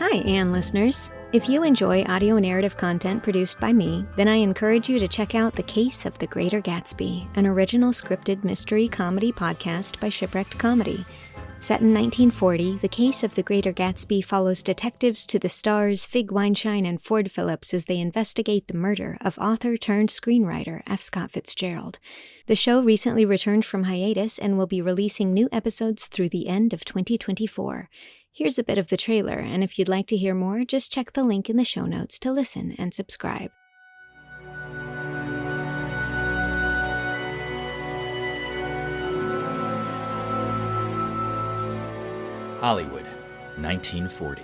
Hi, Anne listeners. If you enjoy audio narrative content produced by me, then I encourage you to check out The Case of the Greater Gatsby, an original scripted mystery comedy podcast by Shipwrecked Comedy. Set in 1940, The Case of the Greater Gatsby follows detectives to the stars Fig Weinstein and Ford Phillips as they investigate the murder of author-turned-screenwriter F. Scott Fitzgerald. The show recently returned from hiatus and will be releasing new episodes through the end of 2024. Here's a bit of the trailer, and if you'd like to hear more, just check the link in the show notes to listen and subscribe. Hollywood, 1940.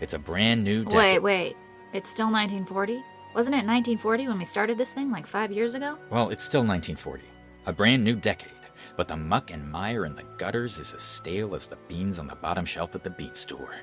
It's a brand new decade. Wait. It's still 1940? Wasn't it 1940 when we started this thing like 5 years ago? Well, it's still 1940. A brand new decade. But the muck and mire in the gutters is as stale as the beans on the bottom shelf at the bean store.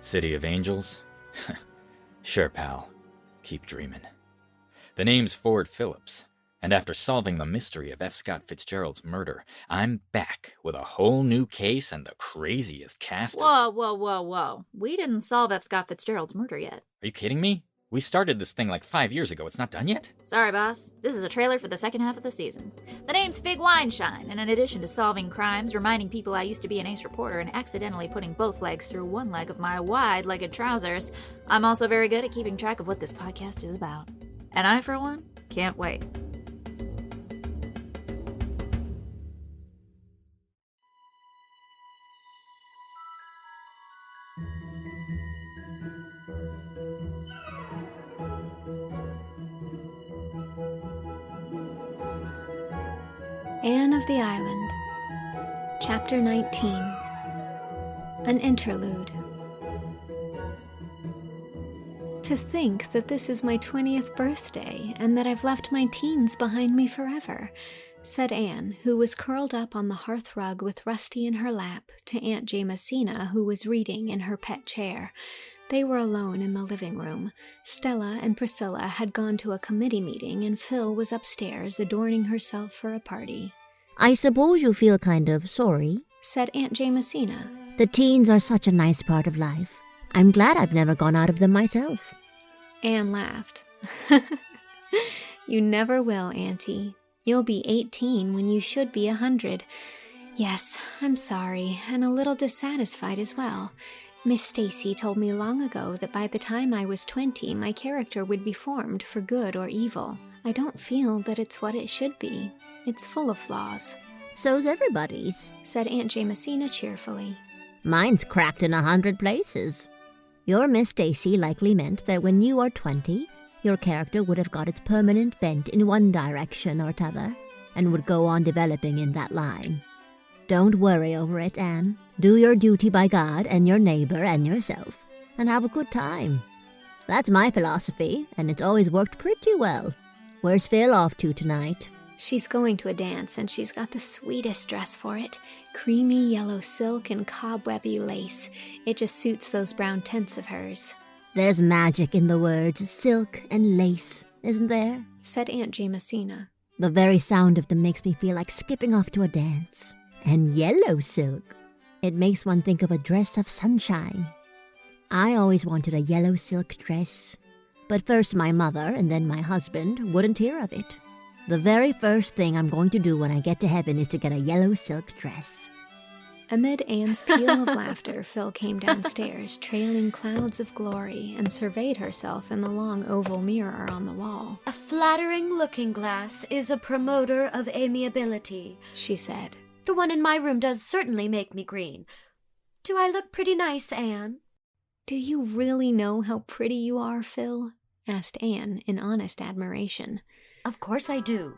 City of Angels? Sure, pal. Keep dreaming. The name's Ford Phillips, and after solving the mystery of F. Scott Fitzgerald's murder, I'm back with a whole new case and the craziest cast of... Whoa. We didn't solve F. Scott Fitzgerald's murder yet. Are you kidding me? We started this thing like 5 years ago. It's not done yet? Sorry, boss. This is a trailer for the second half of the season. The name's Fig Weinstein, and in addition to solving crimes, reminding people I used to be an ace reporter, and accidentally putting both legs through one leg of my wide-legged trousers, I'm also very good at keeping track of what this podcast is about. And I, for one, can't wait. Anne of the Island, Chapter 19, An Interlude. To think that this is my 20th birthday, and that I've left my teens behind me forever, said Anne, who was curled up on the hearth rug with Rusty in her lap, to Aunt Jamesina, who was reading in her pet chair. They were alone in the living room. Stella and Priscilla had gone to a committee meeting, and Phil was upstairs adorning herself for a party. I suppose you feel kind of sorry, said Aunt Jamesina. The teens are such a nice part of life. I'm glad I've never gone out of them myself. Anne laughed. You never will, Auntie. You'll be 18 when you should be 100. Yes, I'm sorry, and a little dissatisfied as well. Miss Stacy told me long ago that by the time I was 20, my character would be formed for good or evil. I don't feel that it's what it should be. It's full of flaws. So's everybody's, said Aunt Jamesina cheerfully. Mine's cracked in 100 places. Your Miss Stacy likely meant that when you are 20, your character would have got its permanent bent in one direction or t'other, and would go on developing in that line. Don't worry over it, Anne. Do your duty by God and your neighbor and yourself, and have a good time. That's my philosophy, and it's always worked pretty well. Where's Phil off to tonight? She's going to a dance, and she's got the sweetest dress for it. Creamy yellow silk and cobwebby lace. It just suits those brown tents of hers. There's magic in the words silk and lace, isn't there? Said Aunt Jamesina. The very sound of them makes me feel like skipping off to a dance. And yellow silk. It makes one think of a dress of sunshine. I always wanted a yellow silk dress. But first my mother and then my husband wouldn't hear of it. The very first thing I'm going to do when I get to heaven is to get a yellow silk dress. Amid Anne's peal of laughter, Phil came downstairs, trailing clouds of glory, and surveyed herself in the long oval mirror on the wall. A flattering looking-glass is a promoter of amiability, she said. The one in my room does certainly make me green. Do I look pretty nice, Anne? Do you really know how pretty you are, Phil? Asked Anne in honest admiration. Of course I do.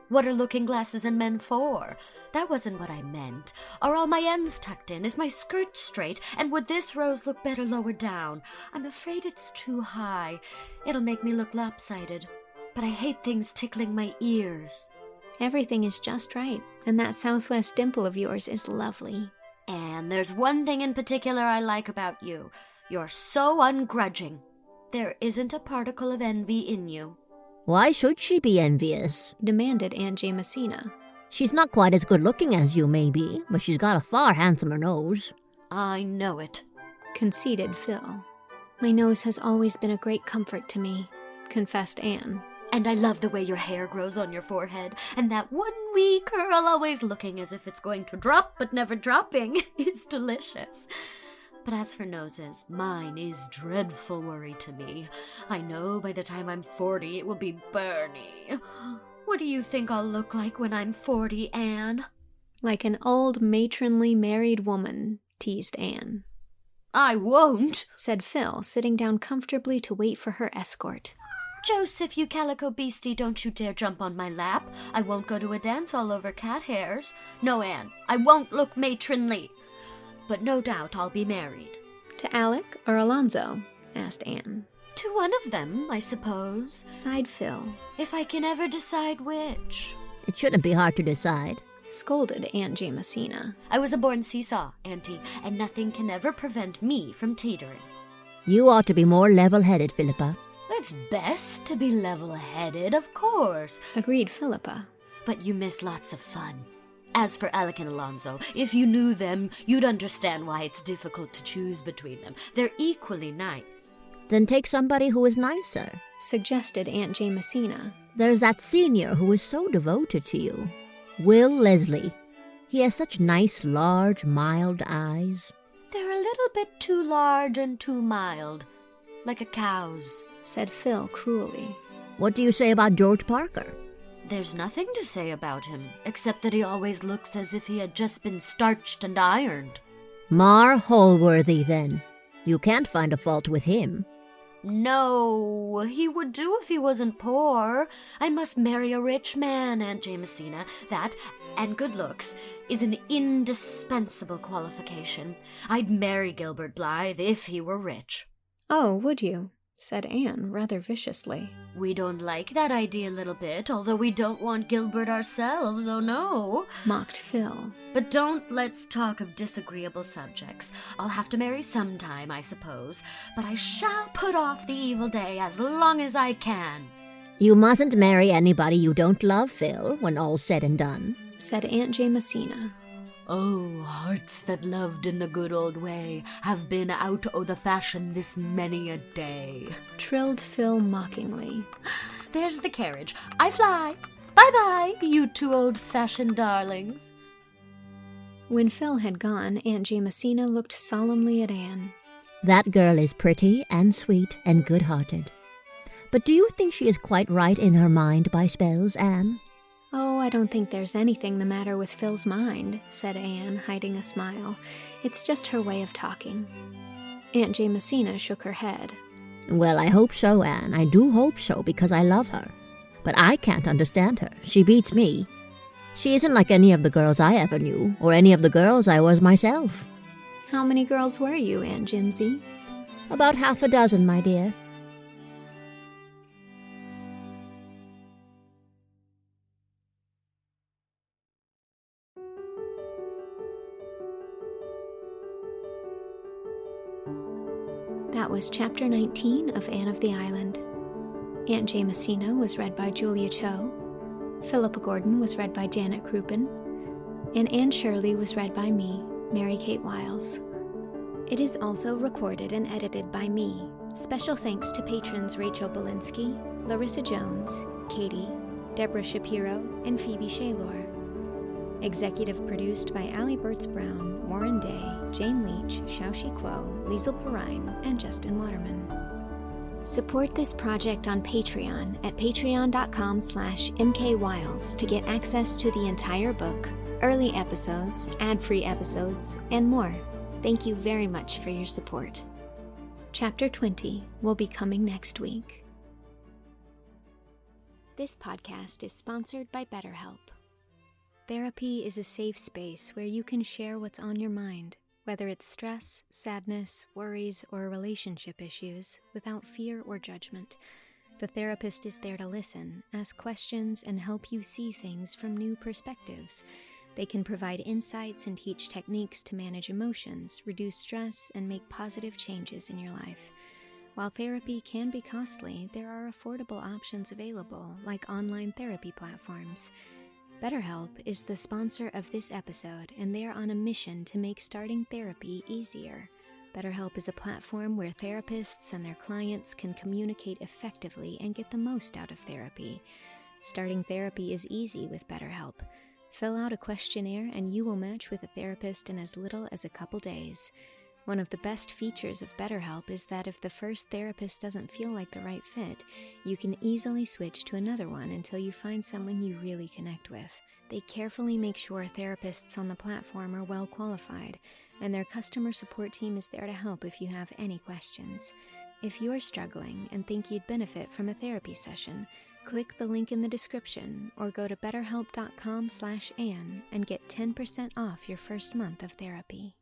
What are looking-glasses and men for? That wasn't what I meant. Are all my ends tucked in? Is my skirt straight? And would this rose look better lower down? I'm afraid it's too high. It'll make me look lopsided. But I hate things tickling my ears. Everything is just right, and that southwest dimple of yours is lovely. And there's one thing in particular I like about you. You're so ungrudging. There isn't a particle of envy in you. Why should she be envious? Demanded Aunt Jamesina. She's not quite as good-looking as you, maybe, but she's got a far handsomer nose. I know it, conceded Phil. "My nose has always been a great comfort to me," confessed Anne. "And I love the way your hair grows on your forehead, and that one wee curl always looking as if it's going to drop but never dropping is delicious. But as for noses, mine is dreadful worry to me. I know by the time I'm 40 it will be Bernie. What do you think I'll look like when I'm 40, Anne?" "Like an old matronly married woman," teased Anne. "I won't," said Phil, sitting down comfortably to wait for her escort. "Joseph, you calico beastie, don't you dare jump on my lap. I won't go to a dance all over cat hairs. No, Anne, I won't look matronly. But no doubt I'll be married." "To Alec or Alonzo?" asked Anne. "To one of them, I suppose," sighed Phil. "if I can ever decide which." It shouldn't be hard to decide, scolded Aunt Jamesina. "I was a born seesaw, Auntie, and nothing can ever prevent me from teetering." You ought to be more level-headed, Philippa. "It's best to be level-headed, of course," agreed Philippa. "but you miss lots of fun. As for Alec and Alonzo, if you knew them, you'd understand why it's difficult to choose between them. They're equally nice." Then take somebody who is nicer, suggested Aunt Jamesina. There's that senior who is so devoted to you. Will Leslie. He has such nice, large, mild eyes. "They're a little bit too large and too mild, like a cow's," said Phil cruelly. What do you say about George Parker? "There's nothing to say about him, except that he always looks as if he had just been starched and ironed." Mar Holworthy, then. You can't find a fault with him. "No, he would do if he wasn't poor. I must marry a rich man, Aunt Jamesina. That, and good looks, is an indispensable qualification. I'd marry Gilbert Blythe if he were rich." "Oh, would you?" said Anne, rather viciously. "We don't like that idea a little bit, although we don't want Gilbert ourselves, oh no," mocked Phil. "But don't let's talk of disagreeable subjects. I'll have to marry sometime, I suppose, but I shall put off the evil day as long as I can." You mustn't marry anybody you don't love, Phil, when all's said and done, said Aunt Jamesina. "Oh, hearts that loved in the good old way have been out o' the fashion this many a day," trilled Phil mockingly. "There's the carriage. I fly. Bye-bye, you two old-fashioned darlings." When Phil had gone, Aunt Jamesina looked solemnly at Anne. That girl is pretty and sweet and good-hearted. But do you think she is quite right in her mind by spells, Anne? "Oh, I don't think there's anything the matter with Phil's mind," said Anne, hiding a smile. "It's just her way of talking." Aunt Jamesina shook her head. Well, I hope so, Anne. I do hope so, because I love her. But I can't understand her. She beats me. She isn't like any of the girls I ever knew, or any of the girls I was myself. "How many girls were you, Aunt Jimsy?" About 6, my dear. That was Chapter 19 of Anne of the Island. Aunt Jamesina was read by Julia Cho, Philippa Gordon was read by Janet Krupin, and Anne Shirley was read by me, Mary Kate Wiles. It is also recorded and edited by me. Special thanks to patrons Rachel Belinsky, Larissa Jones, Katie, Deborah Shapiro, and Phoebe Shaylor. Executive produced by Allie Bertz-Brown, Warren Day, Jane Leach, Shao Kuo, Lisel Perrine, and Justin Waterman. Support this project on Patreon at patreon.com/mkwiles to get access to the entire book, early episodes, ad-free episodes, and more. Thank you very much for your support. Chapter 20 will be coming next week. This podcast is sponsored by BetterHelp. Therapy is a safe space where you can share what's on your mind, whether it's stress, sadness, worries, or relationship issues, without fear or judgment. The therapist is there to listen, ask questions, and help you see things from new perspectives. They can provide insights and teach techniques to manage emotions, reduce stress, and make positive changes in your life. While therapy can be costly, there are affordable options available, like online therapy platforms. BetterHelp is the sponsor of this episode, and they are on a mission to make starting therapy easier. BetterHelp is a platform where therapists and their clients can communicate effectively and get the most out of therapy. Starting therapy is easy with BetterHelp. Fill out a questionnaire and you will match with a therapist in as little as a couple days. One of the best features of BetterHelp is that if the first therapist doesn't feel like the right fit, you can easily switch to another one until you find someone you really connect with. They carefully make sure therapists on the platform are well qualified, and their customer support team is there to help if you have any questions. If you're struggling and think you'd benefit from a therapy session, click the link in the description or go to betterhelp.com/Anne and get 10% off your first month of therapy.